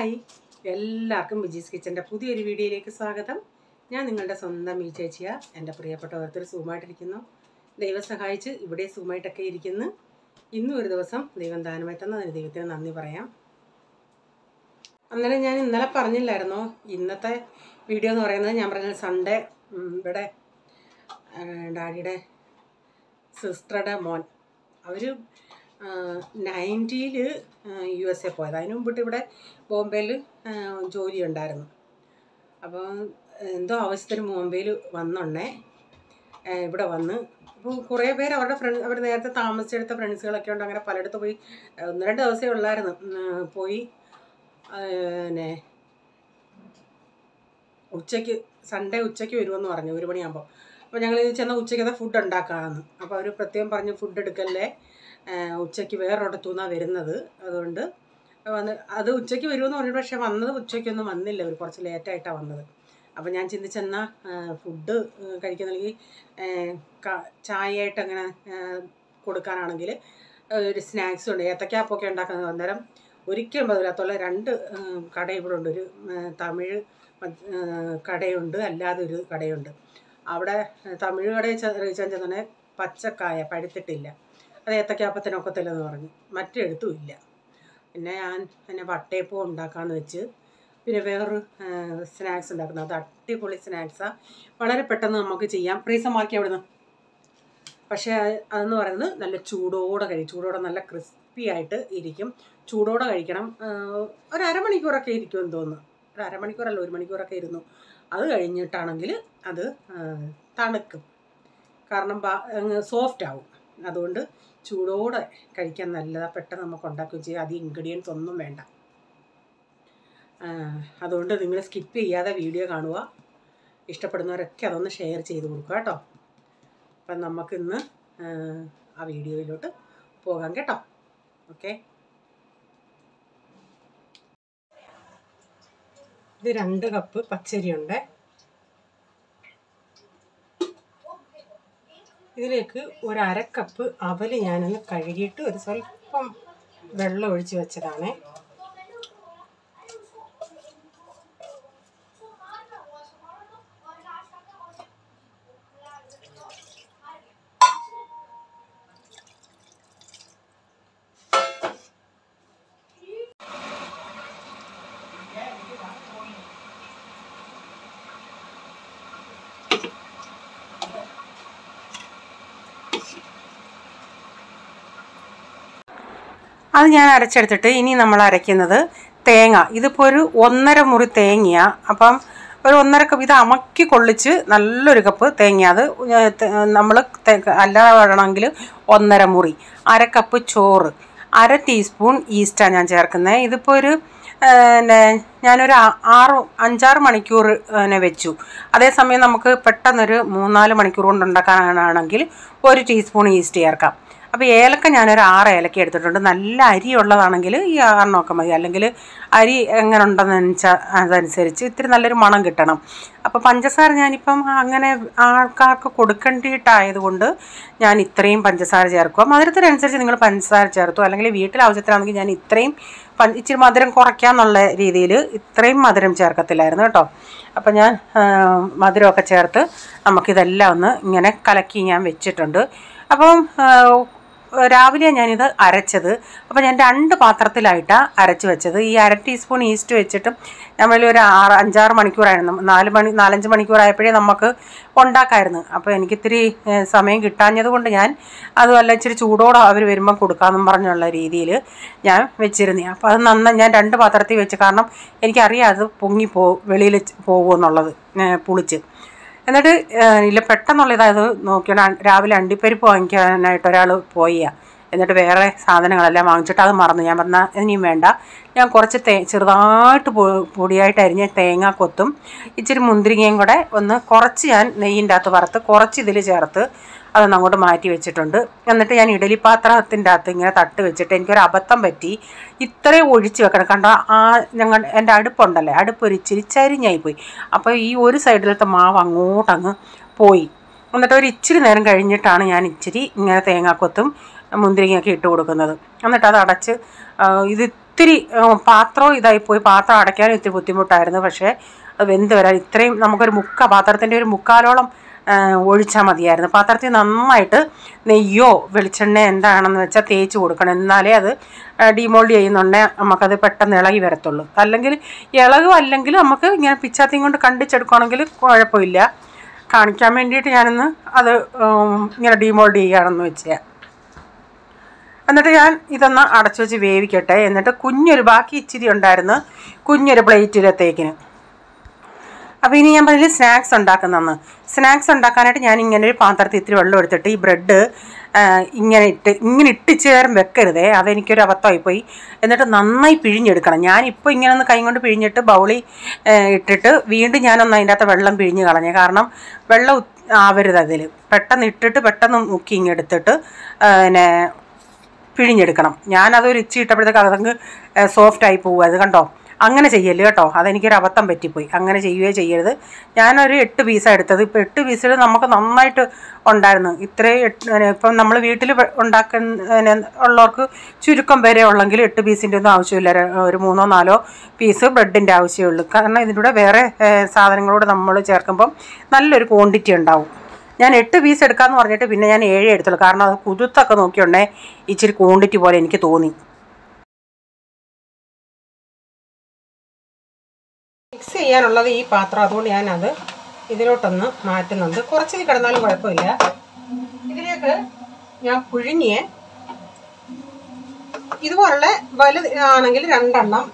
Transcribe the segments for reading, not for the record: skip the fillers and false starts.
Hi, എല്ലാവർക്കും വിജീസ് കിച്ചൻ്റെ പുതിയൊരു വീഡിയോയിലേക്ക് സ്വാഗതം. ഞാൻ നിങ്ങളുടെ സ്വന്തം ഈ ചേച്ചിയാണ്. എൻ്റെ പ്രിയപ്പെട്ട ഓരോരുത്തർ സുഖമായിട്ടിരിക്കുന്നു. ദൈവം സഹായിച്ച് ഇവിടെ സുഖമായിട്ടൊക്കെ ഇരിക്കുന്നു. ഇന്നും ഒരു ദിവസം ദൈവം ദാനമായി തന്നതിന് ദൈവത്തിന് നന്ദി പറയാം. അന്നേരം ഞാൻ ഇന്നലെ പറഞ്ഞില്ലായിരുന്നോ, ഇന്നത്തെ വീഡിയോ എന്ന് പറയുന്നത് ഞാൻ പറഞ്ഞ സൺഡേ ഇവിടെ ഡാഡിയുടെ സിസ്റ്ററുടെ മോൻ അവർ 90-ൽ USA പോയത്. അതിന് മുമ്പിട്ട് ഇവിടെ ബോംബെയിൽ ജോലി ഉണ്ടായിരുന്നു. അപ്പോൾ എന്തോ ആവശ്യത്തിന് ബോംബെയിൽ വന്നുണ്ടേ ഇവിടെ വന്ന് അപ്പോൾ കുറേ പേര് അവർ നേരത്തെ താമസിച്ചെടുത്ത ഫ്രണ്ട്സുകളൊക്കെ ഉണ്ട്. അങ്ങനെ പലയിടത്ത് പോയി 1-2 ദിവസമേ ഉള്ളായിരുന്നു. പോയി പിന്നെ ഉച്ചയ്ക്ക് സൺഡേ ഉച്ചയ്ക്ക് വരുമെന്ന് പറഞ്ഞു 1 മണിയാകുമ്പോൾ. അപ്പോൾ ഞങ്ങൾ ചെന്നാൽ ഉച്ചയ്ക്കത്തെ ഫുഡ് ഉണ്ടാക്കാമെന്ന്. അപ്പോൾ അവർ പ്രത്യേകം പറഞ്ഞ് ഫുഡ് എടുക്കല്ലേ, ഉച്ചയ്ക്ക് വേറൊരിടത്തു നിന്നാണ് വരുന്നത്, അതുകൊണ്ട് അത് ഉച്ചയ്ക്ക് വരുമെന്ന് പറഞ്ഞു. പക്ഷേ വന്നത് ഉച്ചയ്ക്കൊന്നും വന്നില്ല, അവർ കുറച്ച് ലേറ്റായിട്ടാണ് വന്നത്. അപ്പോൾ ഞാൻ ചിന്തിച്ചെന്നാൽ ഫുഡ് കഴിക്കുന്നെങ്കിൽ ചായയായിട്ട് അങ്ങനെ കൊടുക്കാനാണെങ്കിൽ ഒരു സ്നാക്സ് ഉണ്ട്, ഏത്തക്കാപ്പൊക്കെ ഉണ്ടാക്കുന്നത്. അന്നേരം ഒരിക്കലും ബദലാത്തുള്ള 2 കട ഇവിടെ ഉണ്ട്. ഒരു തമിഴ് കടയുണ്ട്, അല്ലാതെ ഒരു കടയുണ്ട്. അവിടെ തമിഴ് കടയിൽ ചെന്നെ പച്ചക്കായ പഴുത്തിട്ടില്ല, അത് ഏത്തക്കാപ്പത്തിനൊക്കത്തില്ലെന്ന് പറഞ്ഞു. മറ്റെടുത്തും ഇല്ല. പിന്നെ ഞാൻ വട്ടയപ്പം ഉണ്ടാക്കാമെന്ന് വെച്ച്. പിന്നെ വേറൊരു സ്നാക്സ് ഉണ്ടാക്കുന്നത്, അത് അടിപൊളി സ്നാക്സാണ്, വളരെ പെട്ടെന്ന് നമുക്ക് ചെയ്യാം. ഫ്രീസർമാർക്ക് അവിടുന്ന്. പക്ഷേ അതെന്ന് പറയുന്നത് നല്ല ചൂടോടെ നല്ല ക്രിസ്പി ആയിട്ട് ഇരിക്കും. ചൂടോടെ കഴിക്കണം. ഒരു അരമണിക്കൂറൊക്കെ ഇരിക്കുമെന്ന് തോന്നുന്നു. ഒരു അരമണിക്കൂറല്ല, 1 മണിക്കൂറൊക്കെ ഇരുന്നു. അത് കഴിഞ്ഞിട്ടാണെങ്കിൽ അത് തണുക്കും, കാരണം സോഫ്റ്റ് ആവും. അതുകൊണ്ട് ചൂടോടെ കഴിക്കാൻ നല്ലതാണ്, പെട്ടെന്ന് നമുക്ക് ഉണ്ടാക്കുകയും ചെയ്യാം. അധികം ഇൻഗ്രീഡിയൻസ് ഒന്നും വേണ്ട. അതുകൊണ്ട് നിങ്ങൾ സ്കിപ്പ് ചെയ്യാതെ വീഡിയോ കാണുക. ഇഷ്ടപ്പെടുന്നവരൊക്കെ അതൊന്ന് ഷെയർ ചെയ്ത് കൊടുക്കുക കേട്ടോ. അപ്പം നമുക്കിന്ന് ആ വീഡിയോയിലോട്ട് പോകാം കേട്ടോ. ഓക്കെ, ഇത് 2 കപ്പ് പച്ചരിയുണ്ട്. ഇതിലേക്ക് 1/2 കപ്പ് അവൽ ഞാനൊന്ന് കഴുകിയിട്ട് ഒരു സ്വല്പം വെള്ളം ഒഴിച്ച് വെച്ചതാണ്. അത് ഞാൻ അരച്ചെടുത്തിട്ട് ഇനി നമ്മൾ അരയ്ക്കുന്നത് തേങ്ങ. ഇതിപ്പോൾ ഒരു 1.5 മുറി തേങ്ങയാണ്. അപ്പം ഒരു 1.5 കപ്പ് ഇത് അമക്കി കൊള്ളിച്ച് നല്ലൊരു കപ്പ് തേങ്ങ. അത് നമ്മൾ അല്ലാതെ വേണമെങ്കിൽ 1.5 മുറി. 1/2 കപ്പ് ചോറ്, 1/2 ടീസ്പൂൺ ഈസ്റ്റാണ് ഞാൻ ചേർക്കുന്നത്. ഇതിപ്പോൾ ഒരു ഞാനൊരു 5-6 മണിക്കൂർ വെച്ചു. അതേസമയം നമുക്ക് പെട്ടെന്നൊരു 3-4 മണിക്കൂർ കൊണ്ട് ഉണ്ടാക്കാനാണെങ്കിൽ 1 ടീസ്പൂൺ ഈസ്റ്റ് ചേർക്കാം. അപ്പോൾ ഏലക്ക ഞാനൊരു 6 ഏലക്ക എടുത്തിട്ടുണ്ട്. നല്ല അരി ഉള്ളതാണെങ്കിൽ ഈ 6 മതി, അല്ലെങ്കിൽ അരി എങ്ങനെ ഉണ്ടെന്ന് വെച്ചാൽ അതനുസരിച്ച് ഇത്തിരി നല്ലൊരു മണം കിട്ടണം. അപ്പോൾ പഞ്ചസാര ഞാനിപ്പം അങ്ങനെ ആൾക്കാർക്ക് കൊടുക്കേണ്ടിയിട്ടായതുകൊണ്ട് ഞാൻ ഇത്രയും പഞ്ചസാര ചേർക്കുക. മധുരത്തിനനുസരിച്ച് നിങ്ങൾ പഞ്ചസാര ചേർത്തു, അല്ലെങ്കിൽ വീട്ടിൽ ആവശ്യത്തിനാണെങ്കിൽ ഞാൻ ഇത്രയും ഇച്ചിരി മധുരം കുറയ്ക്കാമെന്നുള്ള രീതിയിൽ ഇത്രയും മധുരം ചേർക്കത്തില്ലായിരുന്നു കേട്ടോ. അപ്പോൾ ഞാൻ മധുരമൊക്കെ ചേർത്ത് നമുക്കിതെല്ലാം ഒന്ന് ഇങ്ങനെ കലക്കി ഞാൻ വെച്ചിട്ടുണ്ട്. അപ്പം രാവിലെ ഞാനിത് അരച്ചത്. അപ്പോൾ ഞാൻ 2 പാത്രത്തിലായിട്ടാണ് അരച്ച് വെച്ചത്. ഈ 1/2 ടീസ്പൂൺ ഈസ്റ്റ് വെച്ചിട്ടും നമ്മളൊരു 5-6 മണിക്കൂറായിരുന്നു. 4-5 മണിക്കൂറായപ്പോഴേ നമുക്ക് ഉണ്ടാക്കാമായിരുന്നു. അപ്പോൾ എനിക്കിത്തിരി സമയം കിട്ടാഞ്ഞത് കൊണ്ട് ഞാൻ അതുമല്ല ഇച്ചിരി ചൂടോടെ അവർ വരുമ്പം കൊടുക്കാമെന്നും പറഞ്ഞുള്ള രീതിയിൽ ഞാൻ വെച്ചിരുന്നു. അപ്പോൾ അത് ഞാൻ 2 പാത്രത്തിൽ വെച്ച്, കാരണം എനിക്കറിയാം അത് വെളിയിൽ പോകുമെന്നുള്ളത് പുളിച്ച്. എന്നിട്ട് ഇല്ല പെട്ടെന്നുള്ള ഇതായത് നോക്കിയാൽ രാവിലെ അണ്ടിപ്പരിപ്പ് വാങ്ങിക്കാനായിട്ട് ഒരാൾ പോയി. എന്നിട്ട് വേറെ സാധനങ്ങളെല്ലാം വാങ്ങിച്ചിട്ട് അത് മറന്നു. ഞാൻ പറഞ്ഞാൽ ഇനിയും വേണ്ട, ഞാൻ കുറച്ച് ചെറുതായിട്ട് പൊടിയായിട്ട് അരിഞ്ഞ തേങ്ങാക്കൊത്തും ഇച്ചിരി മുന്തിരിങ്ങയും കൂടെ കുറച്ച് ഞാൻ നെയ്യിൻ്റെ അകത്ത് വറുത്ത് കുറച്ച് ഇതിൽ ചേർത്ത് അതൊന്ന് അങ്ങോട്ട് മാറ്റി വെച്ചിട്ടുണ്ട്. എന്നിട്ട് ഞാൻ ഇഡലി പാത്രത്തിൻ്റെ അകത്ത് ഇങ്ങനെ തട്ട് വെച്ചിട്ട് എനിക്കൊരു അബദ്ധം പറ്റി, ഇത്രയും ഒഴിച്ച് വെക്കണം. കണ്ടോ, എൻ്റെ അടുപ്പുണ്ടല്ലേ, അടുപ്പ് ഒരു ഇച്ചിരി ചരിഞ്ഞായിപ്പോയി. അപ്പോൾ ഈ ഒരു സൈഡിലത്തെ മാവ് അങ്ങോട്ടങ്ങ് പോയി. എന്നിട്ട് ഒരു ഇച്ചിരി നേരം കഴിഞ്ഞിട്ടാണ് ഞാൻ ഇച്ചിരി ഇങ്ങനെ തേങ്ങാക്കൊത്തും മുന്തിരിങ്ങയൊക്കെ ഇട്ട് കൊടുക്കുന്നത്. എന്നിട്ട് അത് അടച്ച് ഇത് ഒത്തിരി പാത്രവും ഇതായിപ്പോയി. പാത്രം അടയ്ക്കാനും ഇത്തിരി ബുദ്ധിമുട്ടായിരുന്നു. പക്ഷേ അത് വെന്ത് വരാൻ ഇത്രയും നമുക്കൊരു പാത്രത്തിൻ്റെ ഒരു മുക്കാലോളം ഒഴിച്ചാൽ മതിയായിരുന്നു. പാത്രത്തിൽ നന്നായിട്ട് നെയ്യോ വെളിച്ചെണ്ണ എന്താണെന്ന് വെച്ചാൽ തേച്ച് കൊടുക്കണം. എന്നാലേ അത് ഡീമോൾഡ് ചെയ്യുന്നുണ്ടെങ്കിൽ നമുക്കത് പെട്ടെന്ന് ഇളകി വരത്തുള്ളൂ. അല്ലെങ്കിൽ ഇളകും, അല്ലെങ്കിൽ നമുക്ക് ഇങ്ങനെ പിച്ചാത്തിയും കൊണ്ട് കണ്ടിച്ചെടുക്കുകയാണെങ്കിൽ കുഴപ്പമില്ല. കാണിക്കാൻ വേണ്ടിയിട്ട് ഞാനൊന്ന് അത് ഇങ്ങനെ ഡീമോൾഡ് ചെയ്യുകയാണെന്ന് വെച്ചാൽ. എന്നിട്ട് ഞാൻ ഇതൊന്ന് അടച്ചു വെച്ച് വേവിക്കട്ടെ. എന്നിട്ട് ബാക്കി ഇച്ചിരി ഉണ്ടായിരുന്നു കുഞ്ഞൊരു പ്ലേറ്റിലത്തേക്കിന്. അപ്പോൾ ഇനി ഞാൻ പറഞ്ഞില്ല സ്നാക്സ് ഉണ്ടാക്കുന്നതെന്ന്. സ്നാക്സ് ഉണ്ടാക്കാനായിട്ട് ഞാൻ ഇങ്ങനെ ഒരു പാത്രത്തിൽ ഇത്തിരി വെള്ളം എടുത്തിട്ട് ഈ ബ്രെഡ് ഇങ്ങനെ ഇട്ടിച്ച് നേരം വെക്കരുതേ, അതെനിക്കൊരു അബദ്ധമായിപ്പോയി. എന്നിട്ട് നന്നായി പിഴിഞ്ഞെടുക്കണം. ഞാനിപ്പോൾ ഇങ്ങനെ ഒന്ന് കൈ കൊണ്ട് പിഴിഞ്ഞിട്ട് ബൗളിൽ ഇട്ടിട്ട് വീണ്ടും ഞാനൊന്ന് അതിൻ്റെ അകത്ത് വെള്ളം പിഴിഞ്ഞ് കളഞ്ഞു. കാരണം വെള്ളം ആവരുത് അതിൽ. പെട്ടെന്ന് ഇട്ടിട്ട് പെട്ടെന്ന് മുക്കി ഇങ്ങെടുത്തിട്ട് പിന്നെ പിഴിഞ്ഞെടുക്കണം. ഞാനതൊരു ഇച്ചി ഇട്ടപ്പോഴത്തേക്ക് അതങ്ങ് സോഫ്റ്റായി പോകും. അത് കണ്ടോ, അങ്ങനെ ചെയ്യല്ലേ കേട്ടോ. അതെനിക്കൊരു അബദ്ധം പറ്റിപ്പോയി. അങ്ങനെ ചെയ്യുകയോ ചെയ്യരുത്. ഞാനൊരു 8 പീസാണ് എടുത്തത്. ഇപ്പോൾ 8 പീസിൽ നമുക്ക് നന്നായിട്ട് ഉണ്ടായിരുന്നു. ഇപ്പം നമ്മൾ വീട്ടിൽ ഉണ്ടാക്കുന്ന ഉള്ളവർക്ക് ചുരുക്കം വരെ ഉള്ളെങ്കിൽ 8 പീസിൻ്റെ ഒന്നും ആവശ്യമില്ല. ഒരു 3-4 പീസ് ബ്രെഡിൻ്റെ ആവശ്യമുള്ളൂ. കാരണം ഇതിൻ്റെ കൂടെ വേറെ സാധനങ്ങളോട് നമ്മൾ ചേർക്കുമ്പം നല്ലൊരു ക്വാണ്ടിറ്റി ഉണ്ടാവും. ഞാൻ 8 പീസ് എടുക്കാമെന്ന് പറഞ്ഞിട്ട് പിന്നെ ഞാൻ 7 എടുത്തുള്ളൂ. കാരണം അത് കുതിർത്തൊക്കെ നോക്കിയുണ്ടേ ഇച്ചിരി ക്വാണ്ടിറ്റി പോലെ എനിക്ക് തോന്നി. മിക്സ് ചെയ്യാനുള്ളത് ഈ പാത്രം, അതുകൊണ്ട് ഞാനത് ഇതിലോട്ടൊന്ന് മാറ്റുന്നുണ്ട്. കുറച്ച് കിടന്നാലും കുഴപ്പമില്ല. ഇതിലേക്ക് ഞാൻ പുഴുങ്ങിയ ഇതുപോലുള്ള വലുതാണെങ്കിൽ 2 എണ്ണം,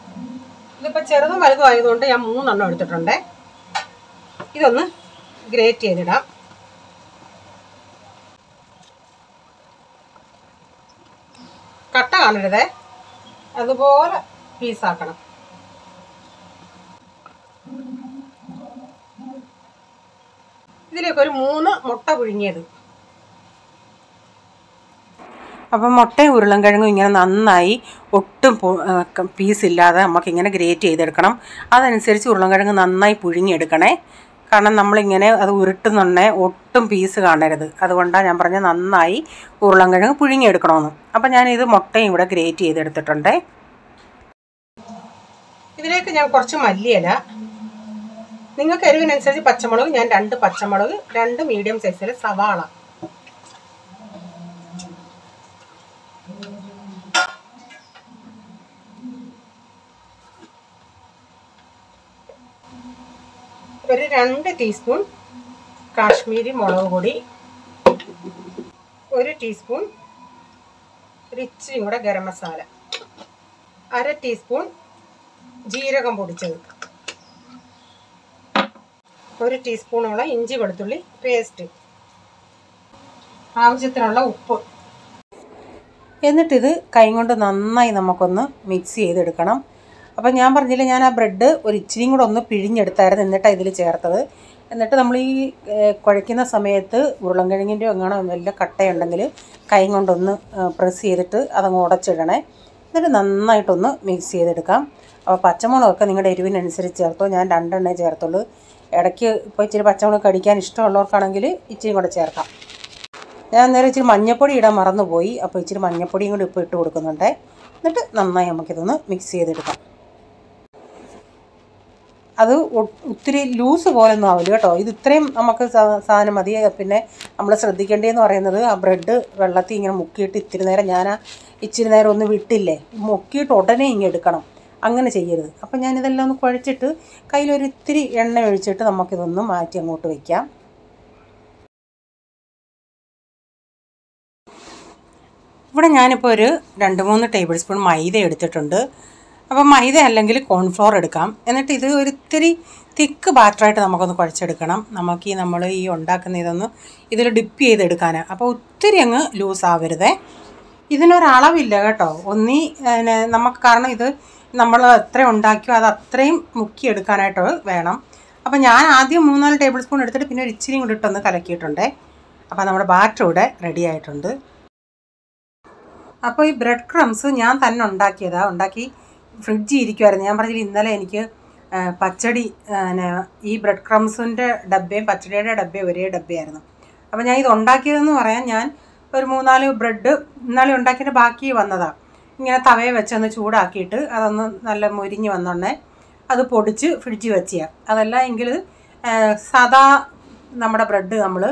ഇതിപ്പോൾ ചെറുതും വലുതും ആയതുകൊണ്ട് ഞാൻ 3 എണ്ണം എടുത്തിട്ടുണ്ട്. ഇതൊന്ന് ഗ്രേറ്റ് ചെയ്തിടാം. കട്ട കാണരുതേ, അതുപോലെ പീസാക്കണം. ഇതിലേക്കൊരു 3 മുട്ട പുഴുങ്ങിയത്. അപ്പം മുട്ടയും ഉരുളൻകിഴങ്ങും ഇങ്ങനെ നന്നായി ഒട്ടും പീസില്ലാതെ നമുക്കിങ്ങനെ ഗ്രേറ്റ് ചെയ്തെടുക്കണം. അതനുസരിച്ച് ഉരുളൻകിഴങ്ങ് നന്നായി പുഴുങ്ങിയെടുക്കണേ. കാരണം നമ്മളിങ്ങനെ അത് ഉരുട്ടുന്നുണ്ടെങ്കിൽ ഒട്ടും പീസ് കാണരുത്. അതുകൊണ്ടാണ് ഞാൻ പറഞ്ഞത് നന്നായി ഉരുളൻകിഴങ്ങ് പുഴുങ്ങിയെടുക്കണമെന്ന്. അപ്പം ഞാനിത് മുട്ടയും ഇവിടെ ഗ്രേറ്റ് ചെയ്തെടുത്തിട്ടുണ്ട്. ഇതിലേക്ക് ഞാൻ കുറച്ച് മല്ലിയില, നിങ്ങൾക്ക് എരിവിനനുസരിച്ച് പച്ചമുളക്, ഞാൻ 2 പച്ചമുളക്, 2 മീഡിയം സൈസിലെ സവാള, ഒരു 2 ടീസ്പൂൺ കാശ്മീരി മുളക് പൊടി, 1 ടീസ്പൂൺ ഇച്ചിരി കൂടെ ഗരം മസാല, 1/2 ടീസ്പൂൺ ജീരകം പൊടിച്ചത്, 1 ടീസ്പൂണോളം ഇഞ്ചി വെളുത്തുള്ളി പേസ്റ്റ്, ആവശ്യത്തിനുള്ള ഉപ്പ്. എന്നിട്ടിത് കൈ കൊണ്ട് നന്നായി നമുക്കൊന്ന് മിക്സ് ചെയ്തെടുക്കണം. അപ്പം ഞാൻ പറഞ്ഞില്ല, ഞാൻ ആ ബ്രെഡ് ഒരു ഇച്ചിരിയും കൂടെ ഒന്ന് പിഴിഞ്ഞെടുത്തായിരുന്നു, എന്നിട്ടാണ് ഇതിൽ ചേർത്തത്. എന്നിട്ട് നമ്മൾ ഈ കുഴയ്ക്കുന്ന സമയത്ത് ഉരുളൻകിഴങ്ങിൻ്റെ എങ്ങാണോ വല്ല കട്ടയുണ്ടെങ്കിൽ കൈ കൊണ്ടൊന്ന് പ്രസ് ചെയ്തിട്ട് അതങ്ങ് ഉടച്ചിടണേ. എന്നിട്ട് നന്നായിട്ടൊന്ന് മിക്സ് ചെയ്തെടുക്കാം. അപ്പോൾ പച്ചമുളകൊക്കെ നിങ്ങളുടെ എരിവിനനുസരിച്ച് ചേർത്തോ. ഞാൻ 2 എണ്ണേ ചേർത്തുള്ളൂ. ഇടയ്ക്ക് ഇപ്പോൾ ഇച്ചിരി പച്ചമുളക് കടിക്കാൻ ഇഷ്ടമുള്ളവർക്കാണെങ്കിൽ ഇച്ചിരി കൂടെ ചേർക്കാം. ഞാൻ നേരെ ഇച്ചിരി മഞ്ഞൾപ്പൊടി ഇടാൻ മറന്നുപോയി. അപ്പോൾ ഇച്ചിരി മഞ്ഞൾപ്പൊടിയും കൂടി ഇപ്പോൾ ഇട്ട് കൊടുക്കുന്നുണ്ട്. എന്നിട്ട് നന്നായി നമുക്കിതൊന്ന് മിക്സ് ചെയ്തെടുക്കാം. അത് ഒത്തിരി ലൂസ് പോലൊന്നും ആവില്ല കേട്ടോ. ഇത് ഇത്രയും നമുക്ക് സാധനം മതി. പിന്നെ നമ്മൾ ശ്രദ്ധിക്കേണ്ടതെന്ന് പറയുന്നത് ആ ബ്രെഡ് വെള്ളത്തിൽ ഇങ്ങനെ മുക്കിയിട്ട് ഇച്ചിരി നേരം ഒന്ന് വിട്ടില്ലേ, മുക്കിയിട്ട് ഉടനെ ഇങ്ങനെ എടുക്കണം. അങ്ങനെ ചെയ്യരുത്. അപ്പം ഞാനിതെല്ലാം ഒന്ന് കുഴച്ചിട്ട് കയ്യിലൊരിത്തിരി എണ്ണ ഒഴിച്ചിട്ട് നമുക്കിതൊന്ന് മാറ്റി അങ്ങോട്ട് വയ്ക്കാം. ഇവിടെ ഞാനിപ്പോൾ ഒരു 2-3 ടേബിൾ സ്പൂൺ മൈദ എടുത്തിട്ടുണ്ട്. അപ്പം മൈദ അല്ലെങ്കിൽ കോൺഫ്ലോർ എടുക്കാം. എന്നിട്ട് ഇത് ഒരിത്തിരി തിക്ക് ബാറ്ററായിട്ട് നമുക്കൊന്ന് കുഴച്ചെടുക്കണം. നമ്മൾ ഈ ഉണ്ടാക്കുന്ന ഇതൊന്ന് ഇതിൽ ഡിപ്പ് ചെയ്തെടുക്കാനാണ്. അപ്പോൾ ഒത്തിരി അങ്ങ് ലൂസ് ആവരുതേ. ഇതിനൊരളവില്ല കേട്ടോ. നമുക്ക് കാരണം ഇത് നമ്മൾ എത്ര ഉണ്ടാക്കിയോ അത് അത്രയും മുക്കിയെടുക്കാനായിട്ട് വേണം. അപ്പോൾ ഞാൻ ആദ്യം 3-4 ടേബിൾ സ്പൂൺ എടുത്തിട്ട് പിന്നെ ഒരു ഇച്ചിരിയും കൂടി ഇട്ടൊന്ന് കലക്കിയിട്ടുണ്ട്. അപ്പോൾ നമ്മുടെ ബാറ്റർ ഇവിടെ റെഡി ആയിട്ടുണ്ട്. അപ്പോൾ ഈ ബ്രെഡ് ക്രംസ് ഞാൻ തന്നെ ഉണ്ടാക്കി ഫ്രിഡ്ജിൽ ഇരിക്കുമായിരുന്നു. ഞാൻ പറഞ്ഞില്ല ഇന്നലെ എനിക്ക് പച്ചടി ഈ ബ്രെഡ് ക്രംസിൻ്റെ ഡബ്ബയും പച്ചടിയുടെ ഡബ്ബയും ഒരേ ഡബ്ബയായിരുന്നു. അപ്പോൾ ഞാൻ ഇത് ഉണ്ടാക്കിയതെന്ന് പറയാൻ, ഞാൻ ഒരു 3-4 ബ്രെഡ് ഇന്നലെ ഉണ്ടാക്കിയിട്ട് ബാക്കി വന്നതാണ്. ഇങ്ങനെ തവയെ വെച്ചൊന്ന് ചൂടാക്കിയിട്ട് അതൊന്ന് നല്ല മൊരിഞ്ഞ് വന്നോണ്ടേ അത് പൊടിച്ച് ഫ്രിഡ്ജിൽ വെച്ചാൽ അതല്ല എങ്കിൽ സാദാ നമ്മുടെ ബ്രെഡ് നമ്മൾ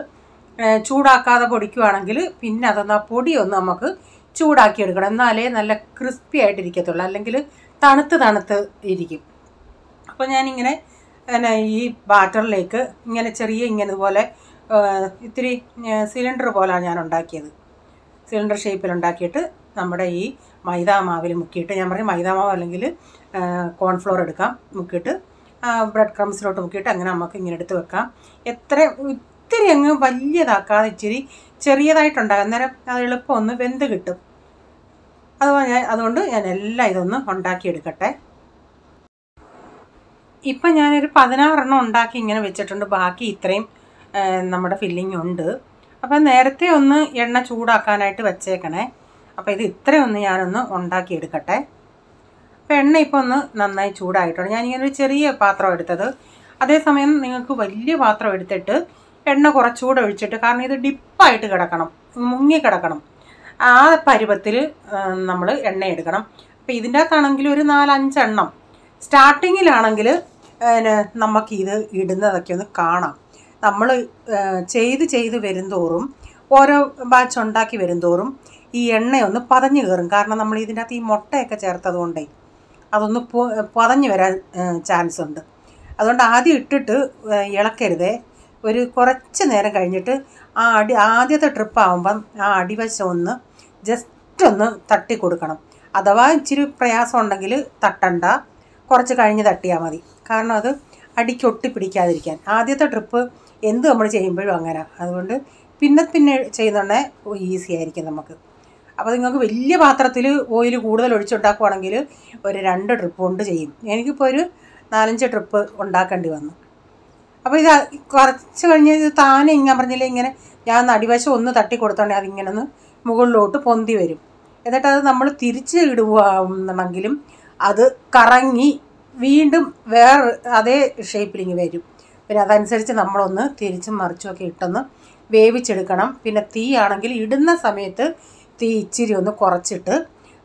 ചൂടാക്കാതെ പൊടിക്കുകയാണെങ്കിൽ പിന്നെ അതൊന്ന് ആ പൊടിയൊന്ന് നമുക്ക് ചൂടാക്കി എടുക്കണം, എന്നാലേ നല്ല ക്രിസ്പി ആയിട്ടിരിക്കത്തുള്ളൂ, അല്ലെങ്കിൽ തണുത്ത് ഇരിക്കും. അപ്പോൾ ഞാനിങ്ങനെ ഈ ബാറ്ററിലേക്ക് ഇങ്ങനെ ചെറിയ ഇതുപോലെ ഇത്തിരി സിലിണ്ടർ പോലെയാണ് ഞാൻ ഉണ്ടാക്കിയത്. സിലിണ്ടർ ഷേപ്പിൽ ഉണ്ടാക്കിയിട്ട് നമ്മുടെ ഈ മൈദാ മാവിൽ മുക്കിയിട്ട്, ഞാൻ പറയും മൈദാ മാവ് അല്ലെങ്കിൽ കോൺഫ്ലോർ എടുക്കാം, മുക്കിയിട്ട് ബ്രെഡ് ക്രംസിലോട്ട് മുക്കിയിട്ട് അങ്ങനെ നമുക്ക് ഇങ്ങനെ എടുത്ത് വെക്കാം. ഇത്തിരി അങ്ങ് വലിയതാക്കാതെ ഇച്ചിരി ചെറിയതായിട്ടുണ്ടാകും, അന്നേരം അത് എളുപ്പം ഒന്ന് വെന്ത് കിട്ടും. അതുകൊണ്ട് ഞാൻ എല്ലാം ഇതൊന്ന് ഉണ്ടാക്കിയെടുക്കട്ടെ. ഇപ്പം ഞാനൊരു 16 ഉണ്ടാക്കി ഇങ്ങനെ വെച്ചിട്ടുണ്ട്, ബാക്കി ഇത്രയും നമ്മുടെ ഫില്ലിംഗ് ഉണ്ട്. അപ്പം നേരത്തെ ഒന്ന് എണ്ണ ചൂടാക്കാനായിട്ട് വെച്ചേക്കണേ. അപ്പോൾ ഇത് ഇത്രയൊന്ന് ഞാനൊന്ന് ഉണ്ടാക്കിയെടുക്കട്ടെ. അപ്പോൾ എണ്ണ ഇപ്പോൾ ഒന്ന് നന്നായി ചൂടായിട്ടുണ്ട്. ഞാനിങ്ങനെ ഒരു ചെറിയ പാത്രം എടുത്തത്, അതേസമയം നിങ്ങൾക്ക് വലിയ പാത്രം എടുത്തിട്ട് എണ്ണ കുറച്ചുകൂടെ ഒഴിച്ചിട്ട്, കാരണം ഇത് ഡിപ്പായിട്ട് കിടക്കണം, മുങ്ങി കിടക്കണം, ആ പരുവത്തിൽ നമ്മൾ എണ്ണ എടുക്കണം. അപ്പോൾ ഇതിൻ്റെ അകത്താണെങ്കിൽ ഒരു 4-5 എണ്ണം സ്റ്റാർട്ടിങ്ങിലാണെങ്കിൽ നമുക്കിത് ഇടുന്നതൊക്കെ ഒന്ന് കാണാം. നമ്മൾ ചെയ്ത് വരുംതോറും ഓരോ ബാച്ച് ഉണ്ടാക്കി വരുംതോറും ഈ എണ്ണയൊന്ന് പതഞ്ഞ് കയറും, കാരണം നമ്മൾ ഇതിൻ്റെ അകത്ത് ഈ മുട്ടയൊക്കെ ചേർത്തത് കൊണ്ടേ അതൊന്ന് പതഞ്ഞ് വരാൻ ചാൻസ് ഉണ്ട്. അതുകൊണ്ട് ആദ്യം ഇട്ടിട്ട് ഇളക്കരുതേ, ഒരു കുറച്ച് നേരം കഴിഞ്ഞിട്ട് ആദ്യത്തെ ട്രിപ്പ് ആകുമ്പം ആ അടിവശം ഒന്ന് ജസ്റ്റ് ഒന്ന് തട്ടി കൊടുക്കണം. അഥവാ ഇച്ചിരി പ്രയാസം ഉണ്ടെങ്കിൽ തട്ടണ്ട, കുറച്ച് കഴിഞ്ഞ് തട്ടിയാൽ മതി, കാരണം അത് അടിക്ക് ഒട്ടിപ്പിടിക്കാതിരിക്കാൻ. ആദ്യത്തെ ട്രിപ്പ് എന്ത് നമ്മൾ ചെയ്യുമ്പോഴും അങ്ങനെ, അതുകൊണ്ട് പിന്നെ ചെയ്യുന്നുണ്ടെങ്കിൽ ഈസി ആയിരിക്കും നമുക്ക്. അപ്പോൾ നിങ്ങൾക്ക് വലിയ പാത്രത്തിൽ ഓയിൽ കൂടുതൽ ഒഴിച്ചുണ്ടാക്കുവാണെങ്കിൽ ഒരു 2 ട്രിപ്പ് കൊണ്ട് ചെയ്യും. എനിക്കിപ്പോൾ ഒരു 4-5 ട്രിപ്പ് ഉണ്ടാക്കേണ്ടി വന്നു. അപ്പോൾ ഇത് കുറച്ച് കഴിഞ്ഞ് ഇത് താനെ ഇങ്ങനെ പറഞ്ഞില്ലേ, ഇങ്ങനെ ഞാൻ അടിവശം ഒന്ന് തട്ടി കൊടുത്തോണ്ടെങ്കിൽ അതിങ്ങനെ ഒന്ന് മുകളിലോട്ട് പൊന്തി വരും. എന്നിട്ട് അത് നമ്മൾ തിരിച്ച് ഇടുകയാണെന്നുണ്ടെങ്കിലും അത് കറങ്ങി വീണ്ടും വേറെ അതേ ഷേപ്പിലിങ്ങ് വരും. പിന്നെ അതനുസരിച്ച് നമ്മളൊന്ന് തിരിച്ചും മറിച്ചുമൊക്കെ ഇട്ടൊന്ന് വേവിച്ചെടുക്കണം. പിന്നെ തീ ആണെങ്കിൽ ഇടുന്ന സമയത്ത് തീ ഇച്ചിരി ഒന്ന് കുറച്ചിട്ട്,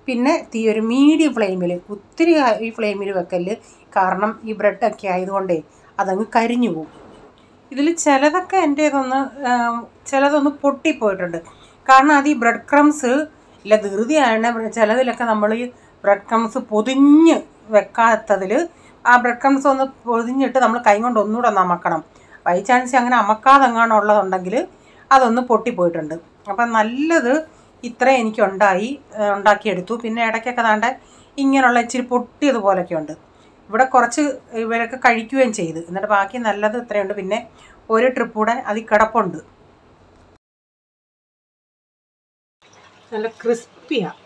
പിന്നെ തീ ഒരു മീഡിയം ഫ്ലെയിമിൽ, ഒത്തിരി ഈ ഫ്ലെയിമിൽ വെക്കല്, കാരണം ഈ ബ്രെഡൊക്കെ ആയതുകൊണ്ടേ അതങ്ങ് കരിഞ്ഞു പോകും. ഇതിൽ ചിലതൊന്ന് പൊട്ടിപ്പോയിട്ടുണ്ട്, കാരണം അത് ഈ ബ്രെഡ് ക്രംസ് ഇല്ല ധൃതിയാണ്. ചിലതിലൊക്കെ നമ്മൾ ഈ ബ്രെഡ് ക്രംസ് പൊതിഞ്ഞ് വെക്കാത്തതിൽ ആ ബ്രെഡ് ക്രംസ് ഒന്ന് പൊതിഞ്ഞിട്ട് നമ്മൾ കൈ കൊണ്ട് ഒന്നുകൂടെ ഒന്ന് അമക്കണം. ബൈ ചാൻസ് അങ്ങനെ അമക്കാതെ എങ്ങാനും ഉള്ളതുണ്ടെങ്കിൽ അതൊന്ന് പൊട്ടിപ്പോയിട്ടുണ്ട്. അപ്പം നല്ലത് ഇത്രയും എനിക്ക് ഉണ്ടാക്കിയെടുത്തു. പിന്നെ ഇടയ്ക്കൊക്കെ താണ്ടെ ഇങ്ങനെയുള്ള ഇച്ചിരി പൊട്ടിയതുപോലൊക്കെ ഉണ്ട്. ഇവിടെ കുറച്ച് ഇവരൊക്കെ കഴിക്കുകയും ചെയ്ത്, എന്നിട്ട് ബാക്കി നല്ലത് ഇത്രയുണ്ട്. പിന്നെ ഒരു ട്രിപ്പ് കൂടെ അതിൽ കിടപ്പുണ്ട്. നല്ല ക്രിസ്പിയാണ്.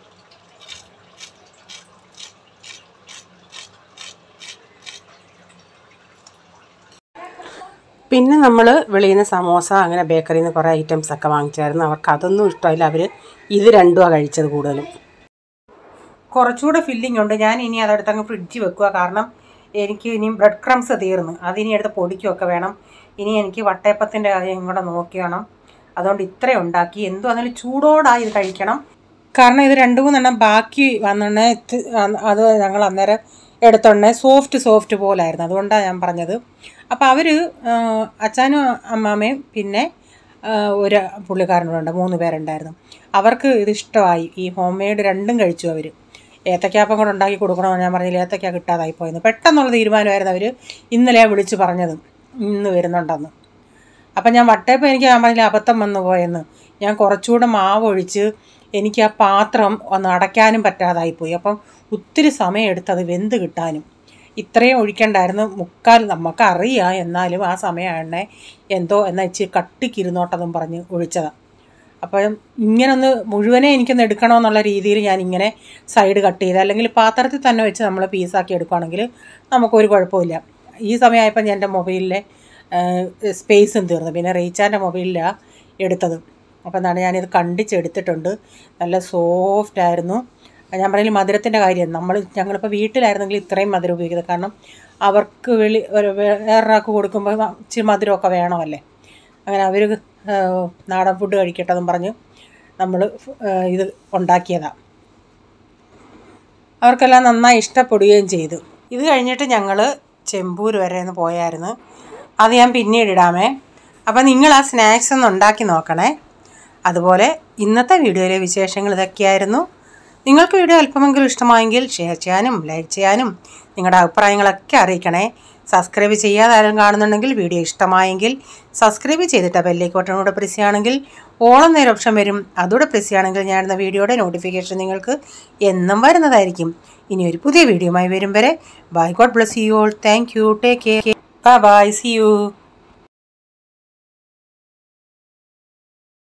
പിന്നെ നമ്മൾ വെളിയിൽ നിന്ന് സമോസ അങ്ങനെ ബേക്കറിയിൽ നിന്ന് കുറേ ഐറ്റംസൊക്കെ വാങ്ങിച്ചായിരുന്നു. അവർക്ക് അതൊന്നും ഇഷ്ടമായില്ല, അവർ ഇത് രണ്ടുമാണ് കഴിച്ചത് കൂടുതലും. കുറച്ചുകൂടെ ഫില്ലിംഗ് ഉണ്ട്. ഞാൻ ഇനി അതെടുത്തങ്ങ് ഫ്രിഡ്ജിൽ വെക്കുക, കാരണം എനിക്ക് ഇനിയും ബ്രെഡ് ക്രംസ് തീർന്നു, അതിനി എടുത്ത് പൊടിക്കുകയൊക്കെ വേണം. ഇനി എനിക്ക് വട്ടയപ്പത്തിൻ്റെ കാര്യം കൂടെ നോക്കണം. അതുകൊണ്ട് ഇത്രയും ഉണ്ടാക്കി. എന്തും അതിൽ ചൂടോടായി ഇത് കഴിക്കണം, കാരണം ഇത് 2-3 എണ്ണം ബാക്കി വന്നോണ്ടേ അത് ഞങ്ങൾ അന്നേരം എടുത്തോണ്ടേ സോഫ്റ്റ് പോലായിരുന്നു. അതുകൊണ്ടാണ് ഞാൻ പറഞ്ഞത്. അപ്പോൾ അവർ അച്ഛനും അമ്മാമ്മയും പിന്നെ ഒരു പുള്ളിക്കാരനോടുണ്ട്, 3 പേരുണ്ടായിരുന്നു. അവർക്ക് ഇത് ഇഷ്ടമായി. ഈ ഹോം മെയ്ഡ് രണ്ടും കഴിച്ചു അവർ. ഏത്തക്കാപ്പം കൂടെ ഉണ്ടാക്കി കൊടുക്കണമെന്ന് ഞാൻ പറഞ്ഞില്ല, ഏത്തക്ക കിട്ടാതായി പോയെന്ന്. പെട്ടെന്നുള്ള തീരുമാനമായിരുന്നു. അവർ ഇന്നലെ വിളിച്ച് പറഞ്ഞത് ഇന്ന് വരുന്നുണ്ടെന്ന്. അപ്പം ഞാൻ വട്ടയപ്പം ഞാൻ പറഞ്ഞില്ല അബദ്ധം വന്നു പോയെന്ന്. ഞാൻ കുറച്ചുകൂടെ മാവ് ഒഴിച്ച് എനിക്ക് ആ പാത്രം ഒന്ന് അടയ്ക്കാനും പറ്റാതായിപ്പോയി. അപ്പം ഒത്തിരി സമയം എടുത്തത് വെന്ത് കിട്ടാനും. ഇത്രയും ഒഴിക്കണ്ടായിരുന്നു, മുക്കാൽ നമുക്കറിയാം, എന്നാലും ആ സമയമാണേ എന്തോ എന്നാൽ ഇച്ചിരി കട്ടിക്കിരുന്നോട്ടതും പറഞ്ഞ് ഒഴിച്ചതാണ്. അപ്പം ഇങ്ങനൊന്ന് മുഴുവനെ എനിക്കൊന്ന് എടുക്കണമെന്നുള്ള രീതിയിൽ ഞാനിങ്ങനെ സൈഡ് കട്ട് ചെയ്ത്, അല്ലെങ്കിൽ പാത്രത്തിൽ തന്നെ വെച്ച് നമ്മൾ പീസാക്കി എടുക്കുകയാണെങ്കിൽ നമുക്കൊരു കുഴപ്പമില്ല. ഈ സമയമായപ്പോൾ ഞാൻ എൻ്റെ മൊബൈലിലെ സ്പേസും തീർന്നു. പിന്നെ റീച്ചാൻ്റെ മൊബൈലിലാണ് എടുത്തത്. അപ്പോൾ എന്താണ് ഞാനിത് കണ്ടിച്ചെടുത്തിട്ടുണ്ട്. നല്ല സോഫ്റ്റായിരുന്നു. ഞാൻ പറയില്ല മധുരത്തിൻ്റെ കാര്യം, ഞങ്ങളിപ്പോൾ വീട്ടിലായിരുന്നെങ്കിൽ ഇത്രയും മധുരം ഉപയോഗിക്കുന്നത്, കാരണം അവർക്ക് വേറൊരാൾക്ക് കൊടുക്കുമ്പോൾ ഇച്ചിരി മധുരമൊക്കെ വേണമല്ലേ. അങ്ങനെ അവർ നാടൻ ഫുഡ് കഴിക്കട്ടെന്നും പറഞ്ഞ് നമ്മൾ ഇത് ഉണ്ടാക്കിയതാണ്. അവർക്കെല്ലാം നന്നായി ഇഷ്ടപ്പെടുകയും ചെയ്തു. ഇത് കഴിഞ്ഞിട്ട് ഞങ്ങൾ ചെമ്പൂർ വരെ ഒന്ന് പോയായിരുന്നു. അത് ഞാൻ പിന്നീട് ഇടാമേ. അപ്പോൾ നിങ്ങൾ ആ സ്നാക്സ് ഒന്ന് ഉണ്ടാക്കി നോക്കണേ. അതുപോലെ ഇന്നത്തെ വീഡിയോയിലെ വിശേഷങ്ങൾ ഇതൊക്കെയായിരുന്നു. നിങ്ങൾക്ക് വീഡിയോ അല്പമെങ്കിലും ഇഷ്ടമായെങ്കിൽ ഷെയർ ചെയ്യാനും ലൈക്ക് ചെയ്യാനും നിങ്ങളുടെ അഭിപ്രായങ്ങളൊക്കെ അറിയിക്കണേ. സബ്സ്ക്രൈബ് ചെയ്യാതെ ആരും കാണുന്നുണ്ടെങ്കിൽ വീഡിയോ ഇഷ്ടമായെങ്കിൽ സബ്സ്ക്രൈബ് ചെയ്തിട്ട് ബെല്ലൈക്കൺ കൂടെ പ്രസ് ചെയ്യുകയാണെങ്കിൽ ഓൾ എന്നൊരു ഓപ്ഷൻ വരും. അതോടെ പ്രസ് ചെയ്യുകയാണെങ്കിൽ ഞാനിടുന്ന വീഡിയോയുടെ നോട്ടിഫിക്കേഷൻ നിങ്ങൾക്ക് എന്നും വരുന്നതായിരിക്കും. ഇനി ഒരു പുതിയ വീഡിയോയുമായി വരും വരെ bye. God bless you all. Thank you. Take care. Bye. See U.